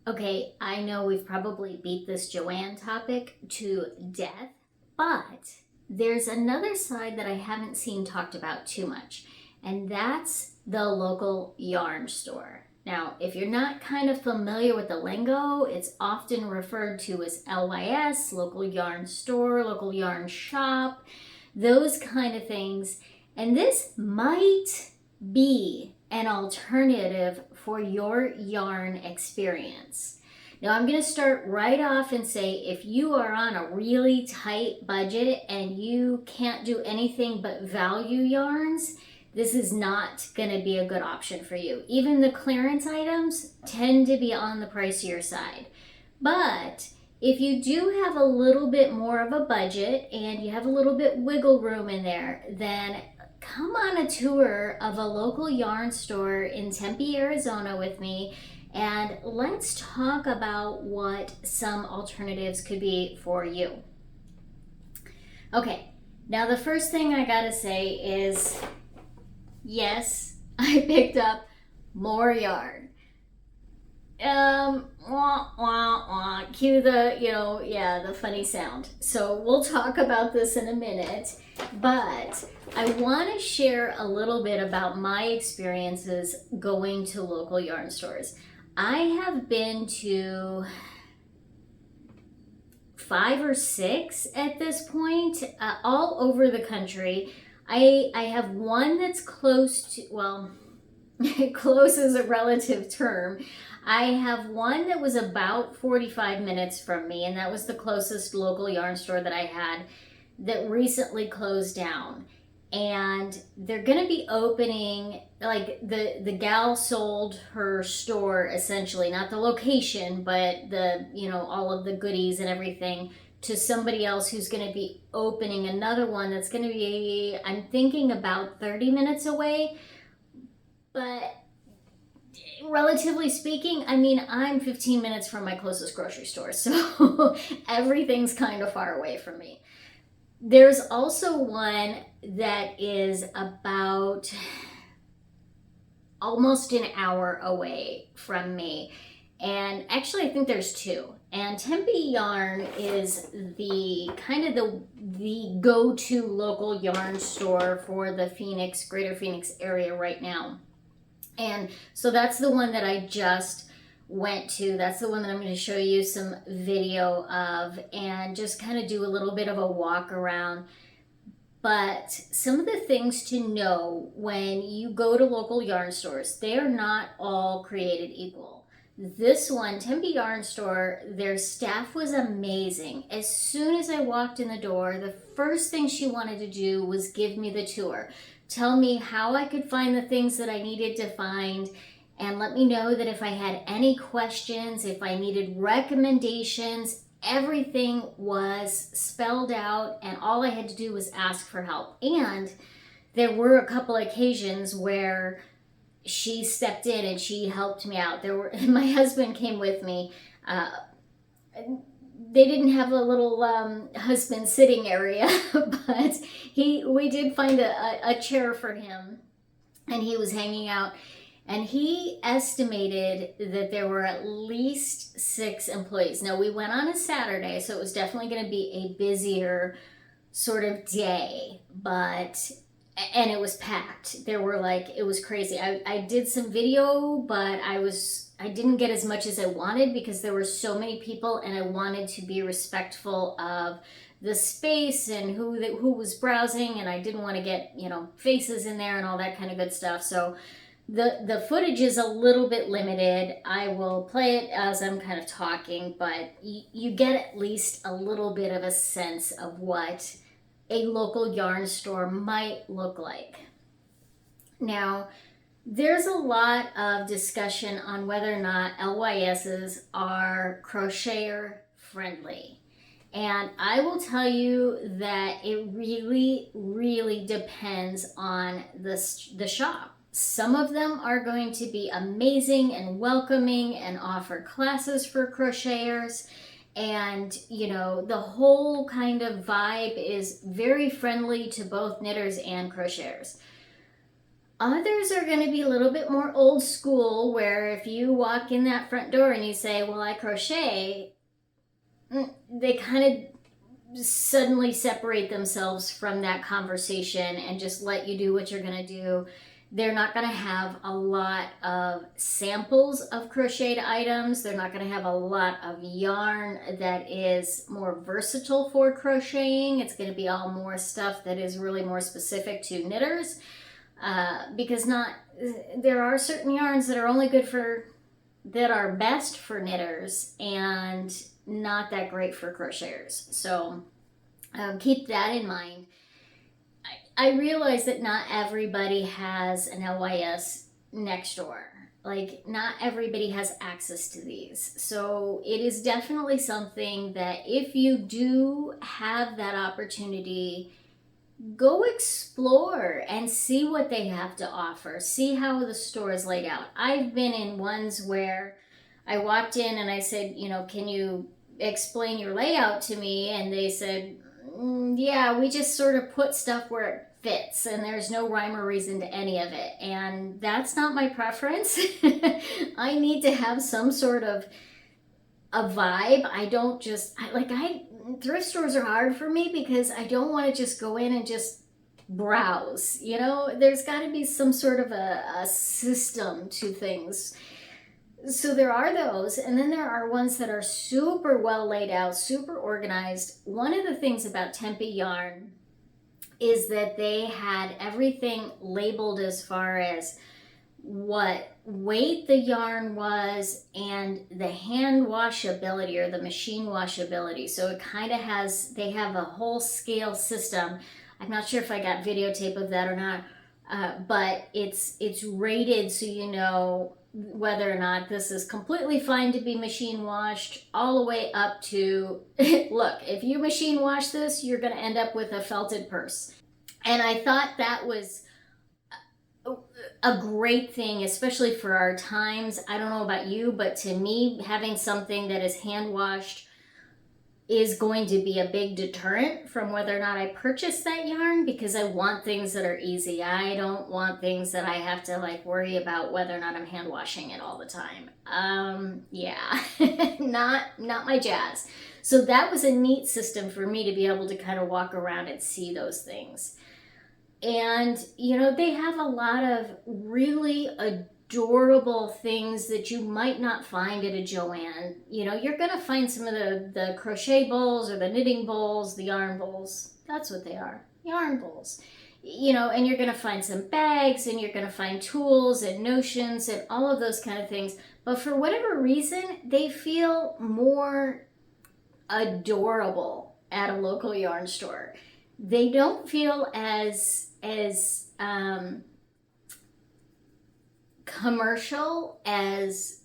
Okay, I know we've probably beat this Joanne topic to death, but there's another side that I haven't seen talked about too much, and that's the local yarn store. Now, if you're not kind of familiar with the lingo, it's often referred to as LYS, local yarn store, local yarn shop, those kind of things. And this might be an alternative for your yarn experience. Now, I'm going to start right off and say if you are on a really tight budget and you can't do anything but value yarns, this is not going to be a good option for you. Even the clearance items tend to be on the pricier side. But if you do have a little bit more of a budget and you have a little bit wiggle room in there, then come on a tour of a local yarn store in Tempe, Arizona with me, and let's talk about what some alternatives could be for you. Okay, now the first thing I gotta say is, yes, I picked up more yarn. Wah, wah, wah. Cue the, the funny sound. So we'll talk about this in a minute, but I want to share a little bit about my experiences going to local yarn stores. I have been to 5 or 6 at this point, all over the country. I have one that's close to, well, close is a relative term. I have one that was about 45 minutes from me, and that was the closest local yarn store that I had that recently closed down. And they're going to be opening, like the gal sold her store essentially, not the location, but the, all of the goodies and everything to somebody else who's going to be opening another one that's going to be, I'm thinking about 30 minutes away. But relatively speaking, I mean, I'm 15 minutes from my closest grocery store, so everything's kind of far away from me. There's also one that is about almost an hour away from me. And actually, I think there's 2. And Tempe Yarn is the kind of the go-to local yarn store for the Greater Phoenix area right now. And so that's the one that I just went to. That's the one that I'm going to show you some video of and just kind of do a little bit of a walk around. But some of the things to know when you go to local yarn stores, they are not all created equal. This one, Tempe Yarn Store, their staff was amazing. As soon as I walked in the door, the first thing she wanted to do was give me the tour. Tell me how I could find the things that I needed to find, and let me know that if I had any questions, if I needed recommendations, everything was spelled out and all I had to do was ask for help. And there were a couple occasions where she stepped in and she helped me out. My husband came with me. They didn't have a little husband sitting area, but we did find a chair for him, and he was hanging out. And he estimated that there were at least 6 employees. Now, we went on a Saturday, so it was definitely going to be a busier sort of day, and it was packed. It was crazy. I did some video, but I didn't get as much as I wanted because there were so many people, and I wanted to be respectful of the space and who was browsing, and I didn't want to get, faces in there and all that kind of good stuff. So the footage is a little bit limited. I will play it as I'm kind of talking, but you get at least a little bit of a sense of what a local yarn store might look like. Now, there's a lot of discussion on whether or not LYSs are crocheter friendly. And I will tell you that it really, really depends on the shop. Some of them are going to be amazing and welcoming and offer classes for crocheters. And, the whole kind of vibe is very friendly to both knitters and crocheters. Others are going to be a little bit more old school, where if you walk in that front door and you say, well, I crochet, they kind of suddenly separate themselves from that conversation and just let you do what you're going to do. They're not going to have a lot of samples of crocheted items. They're not going to have a lot of yarn that is more versatile for crocheting. It's going to be all more stuff that is really more specific to knitters. Because there are certain yarns that are only good that are best for knitters and not that great for crocheters. So keep that in mind. I realize that not everybody has an LYS next door. Like, not everybody has access to these. So it is definitely something that if you do have that opportunity, go explore and see what they have to offer. See how the store is laid out. I've been in ones where I walked in and I said, can you explain your layout to me? And they said, yeah, we just sort of put stuff where it fits and there's no rhyme or reason to any of it. And that's not my preference. I need to have some sort of a vibe. I don't just, thrift stores are hard for me because I don't want to just go in and just browse. There's got to be some sort of a system to things. So there are those, and then there are ones that are super well laid out, super organized. One of the things about Tempe Yarn is that they had everything labeled as far as what weight the yarn was and the hand washability or the machine washability. So it kind of they have a whole scale system. I'm not sure if I got videotape of that or not, but it's rated so you know whether or not this is completely fine to be machine washed, all the way up to, look, if you machine wash this, you're going to end up with a felted purse. And I thought that was a great thing, especially for our times. I don't know about you, but to me, having something that is hand washed is going to be a big deterrent from whether or not I purchase that yarn, because I want things that are easy. I don't want things that I have to worry about whether or not I'm hand washing it all the time. Yeah, not my jazz. So that was a neat system for me to be able to kind of walk around and see those things. And, they have a lot of really adorable things that you might not find at a Joann. You're going to find some of the crochet bowls or the knitting bowls, the yarn bowls. That's what they are, yarn bowls. And you're going to find some bags, and you're going to find tools and notions and all of those kind of things. But for whatever reason, they feel more adorable at a local yarn store. They don't feel as commercial, as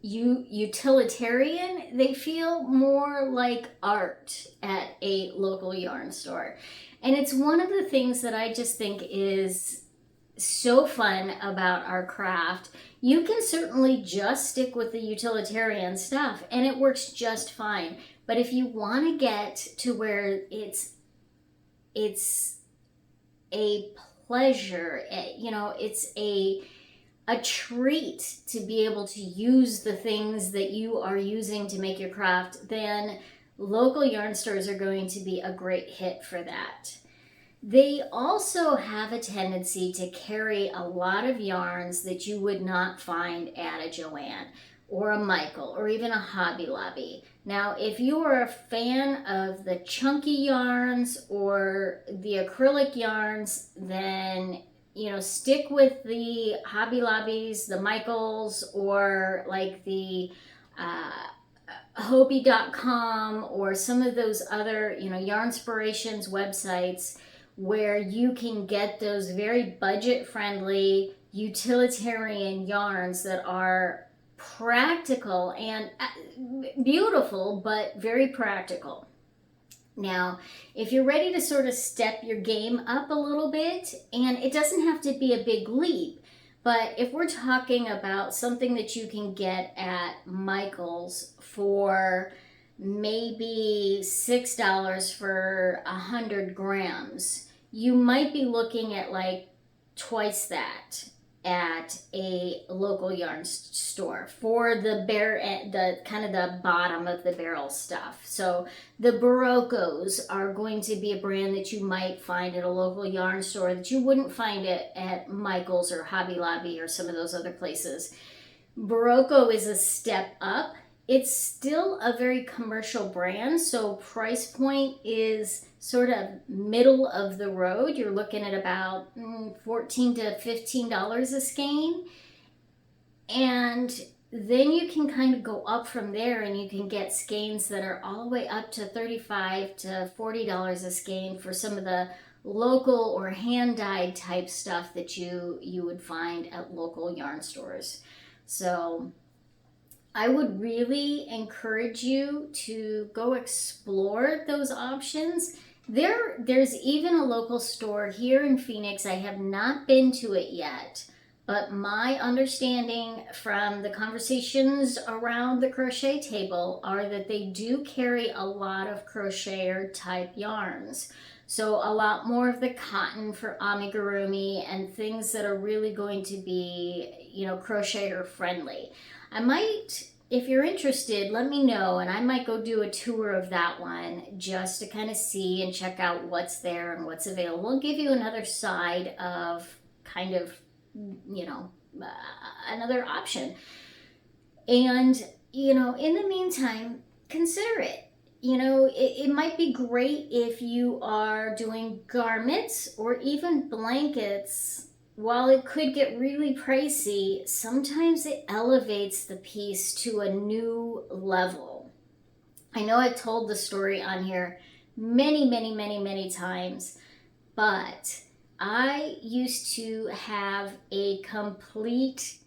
utilitarian. They feel more like art at a local yarn store. And it's one of the things that I just think is so fun about our craft. You can certainly just stick with the utilitarian stuff and it works just fine. But if you want to get to where it's a pleasure, it's a treat to be able to use the things that you are using to make your craft, then local yarn stores are going to be a great hit for that. They also have a tendency to carry a lot of yarns that you would not find at a Joann or a Michael or even a Hobby Lobby. Now, if you are a fan of the chunky yarns or the acrylic yarns, then, stick with the Hobby Lobbies, the Michaels, or the Hobby.com or some of those other, Yarnspirations websites where you can get those very budget-friendly, utilitarian yarns that are practical and beautiful, but very practical. Now, if you're ready to sort of step your game up a little bit, and it doesn't have to be a big leap, but if we're talking about something that you can get at Michael's for maybe $6 for 100 grams, you might be looking at twice that at a local yarn store for the the kind of the bottom of the barrel stuff. So the Baroccos are going to be a brand that you might find at a local yarn store that you wouldn't find it at Michael's or Hobby Lobby or some of those other places. Barocco is a step up. It's still a very commercial brand, so price point is sort of middle of the road. You're looking at about $14 to $15 a skein. And then you can kind of go up from there and you can get skeins that are all the way up to $35 to $40 a skein for some of the local or hand-dyed type stuff that you would find at local yarn stores. So I would really encourage you to go explore those options. There's even a local store here in Phoenix. I have not been to it yet, but my understanding from the conversations around the crochet table are that they do carry a lot of crocheter type yarns. So a lot more of the cotton for amigurumi and things that are really going to be, crocheter friendly. I might, if you're interested, let me know, and I might go do a tour of that one just to kind of see and check out what's there and what's available and give you another side of kind of, another option. And, in the meantime, consider it. It might be great if you are doing garments or even blankets. While it could get really pricey, sometimes it elevates the piece to a new level. I know I've told the story on here many, many, many, many times, but I used to have a complete...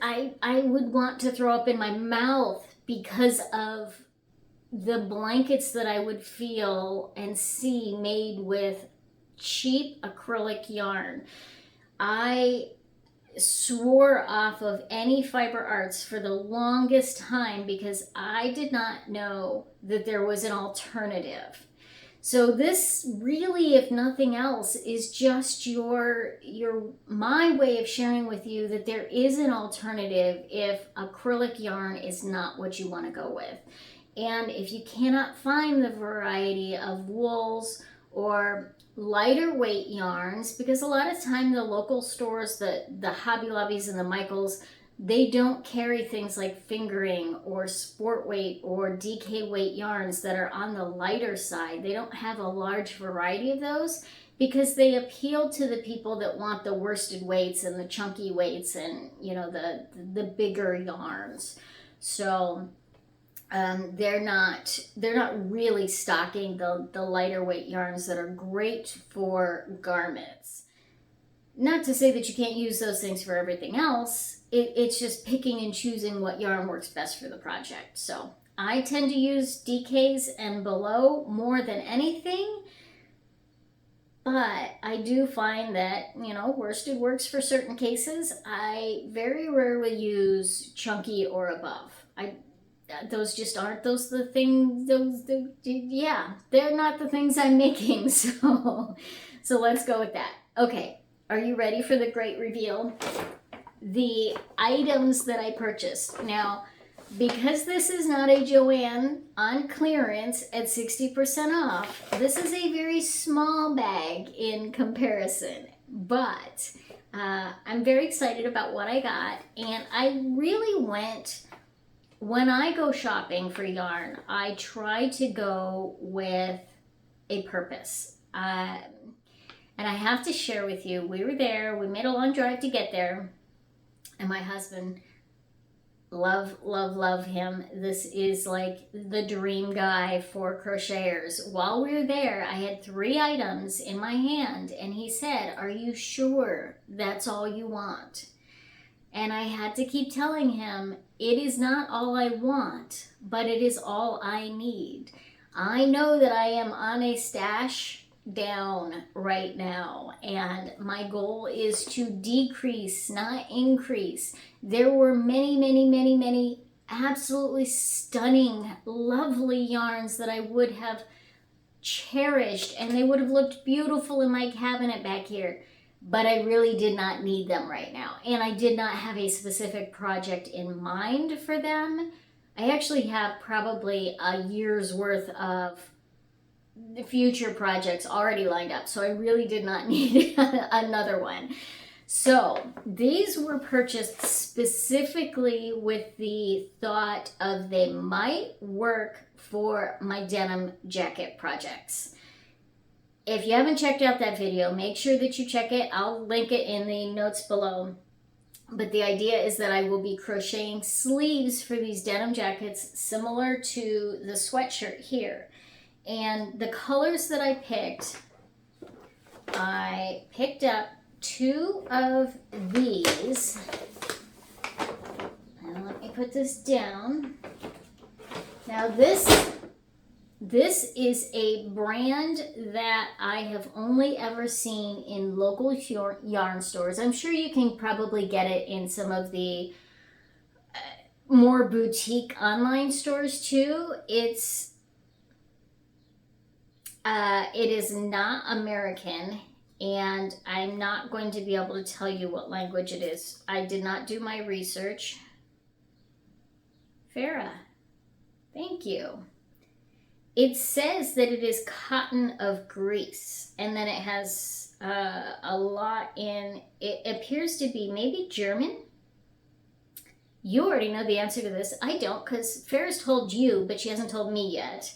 I would want to throw up in my mouth because of the blankets that I would feel and see made with cheap acrylic yarn. I swore off of any fiber arts for the longest time because I did not know that there was an alternative. So this really, if nothing else, is just my way of sharing with you that there is an alternative if acrylic yarn is not what you want to go with. And if you cannot find the variety of wools or lighter weight yarns, because a lot of time the local stores, the Hobby Lobbies and the Michaels, they don't carry things like fingering or sport weight or DK weight yarns that are on the lighter side. They don't have a large variety of those because they appeal to the people that want the worsted weights and the chunky weights and the bigger yarns. So they're not really stocking the lighter weight yarns that are great for garments. Not to say that you can't use those things for everything else. It's just picking and choosing what yarn works best for the project. So I tend to use DKs and below more than anything, but I do find that, worsted works for certain cases. I very rarely use chunky or above. Those just aren't the things, they're not the things I'm making. So let's go with that. Okay, are you ready for the great reveal? The items that I purchased. Now, because this is not a Joann on clearance at 60% off, this is a very small bag in comparison, but I'm very excited about what I got, and I really when I go shopping for yarn, I try to go with a purpose. And I have to share with you, we were there, we made a long drive to get there, and my husband, love him. This is like the dream guy for crocheters. While we were there, I had 3 items in my hand, and he said, "Are you sure that's all you want?" And I had to keep telling him, it is not all I want, but it is all I need. I know that I am on a stash down right now, and my goal is to decrease, not increase. There were many absolutely stunning, lovely yarns that I would have cherished, and they would have looked beautiful in my cabinet back here, but I really did not need them right now. And I did not have a specific project in mind for them. I actually have probably a year's worth of the future projects already lined up, so I really did not need another one. So these were purchased specifically with the thought of they might work for my denim jacket projects. If you haven't checked out that video, make sure that you check it. I'll link it in the notes below. But the idea is that I will be crocheting sleeves for these denim jackets similar to the sweatshirt here. And the colors that I picked up 2 of these. And let me put this down. Now this is a brand that I have only ever seen in local yarn stores. I'm sure you can probably get it in some of the more boutique online stores too. It is not American, and I'm not going to be able to tell you what language it is. I did not do my research. Farah, thank you. It says that it is cotton of Greece, and then it has a lot in, it appears to be maybe German. You already know the answer to this. I don't, because Farah's told you, but she hasn't told me yet.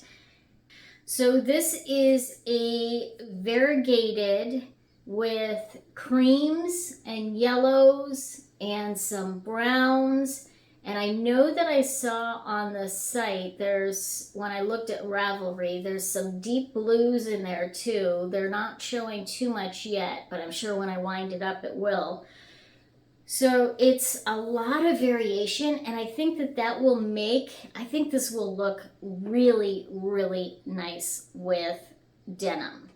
So this is a variegated with creams and yellows and some browns. And I know that I saw on the site, when I looked at Ravelry, there's some deep blues in there too. They're not showing too much yet, but I'm sure when I wind it up, it will. So it's a lot of variation, and I think that will I think this will look really, really nice with denim.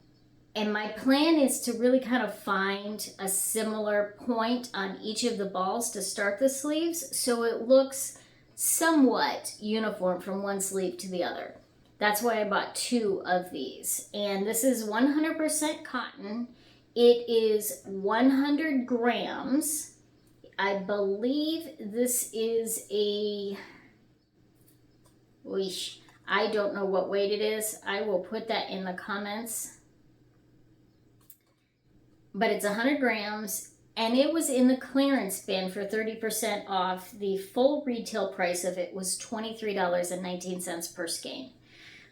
And my plan is to really kind of find a similar point on each of the balls to start the sleeves, so it looks somewhat uniform from one sleeve to the other. That's why I bought 2 of these. And this is 100% cotton. It is 100 grams. I believe this is I don't know what weight it is. I will put that in the comments. But it's 100 grams, and it was in the clearance bin for 30% off. The full retail price of it was $23.19 per skein.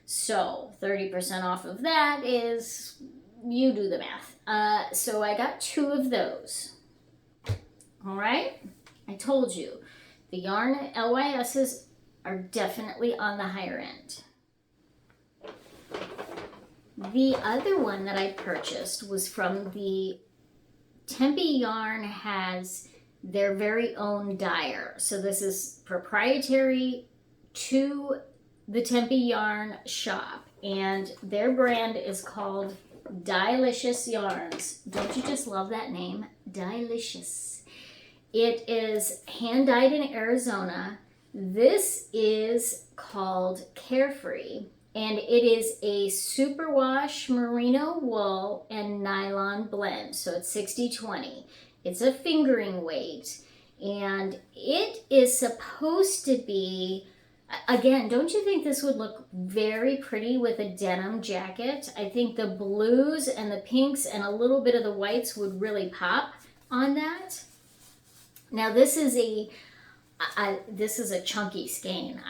So 30% off of that is, you do the math. So I got 2 of those. All right, I told you, the yarn LYSs are definitely on the higher end. The other one that I purchased was from the Tempe Yarn, has their very own dyer. So this is proprietary to the Tempe Yarn shop, and their brand is called LYS Yarns. Don't you just love that name? LYS. It is hand dyed in Arizona. This is called Carefree, and it is a superwash merino wool and nylon blend. So it's 60-20. It's a fingering weight, and it is supposed to be, again, don't you think this would look very pretty with a denim jacket? I think the blues and the pinks and a little bit of the whites would really pop on that. Now this is a chunky skein.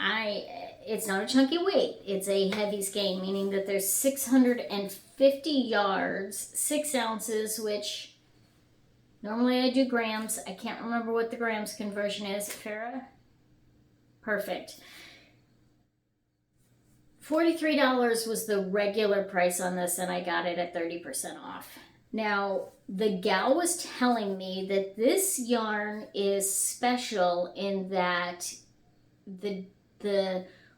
It's not a chunky weight. It's a heavy skein, meaning that there's 650 yards, 6 ounces, which normally I do grams. I can't remember what the grams conversion is. Farah? Perfect. $43 was the regular price on this, and I got it at 30% off. Now, the gal was telling me that this yarn is special in that the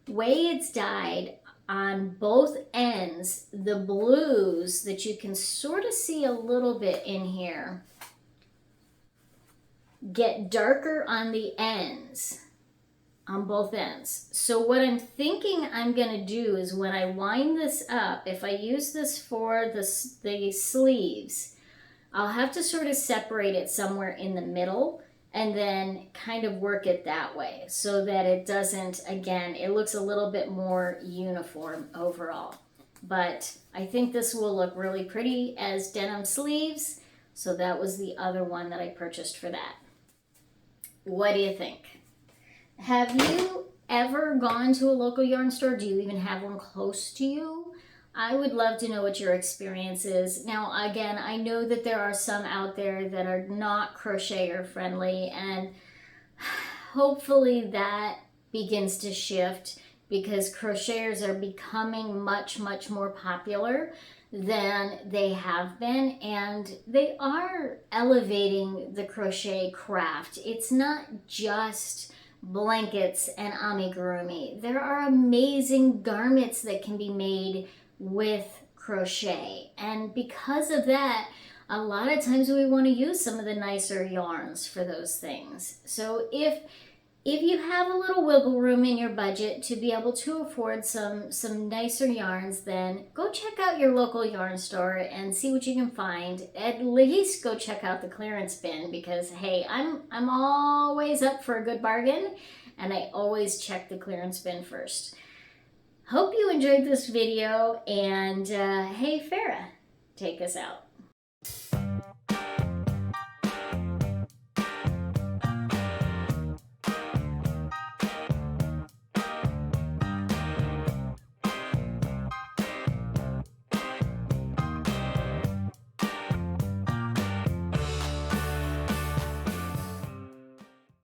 way it's dyed on both ends, the blues that you can sort of see a little bit in here get darker on the ends. on both ends. So what I'm thinking I'm going to do is when I wind this up, if I use this for the sleeves, I'll have to sort of separate it somewhere in the middle and then kind of work it that way so that it doesn't, again, it looks a little bit more uniform overall. But I think this will look really pretty as denim sleeves. So that was the other one that I purchased for that. What do you think? Have you ever gone to a local yarn store? Do you even have one close to you? I would love to know what your experience is. Now, again, I know that there are some out there that are not crocheter friendly, and hopefully that begins to shift because crocheters are becoming much, much more popular than they have been, and they are elevating the crochet craft. It's not just blankets and amigurumi. There are amazing garments that can be made with crochet, and because of that, a lot of times we want to use some of the nicer yarns for those things. So if you have a little wiggle room in your budget to be able to afford some nicer yarns, then go check out your local yarn store and see what you can find. At least go check out the clearance bin because, hey, I'm always up for a good bargain, and I always check the clearance bin first. Hope you enjoyed this video, and hey, Farah, take us out.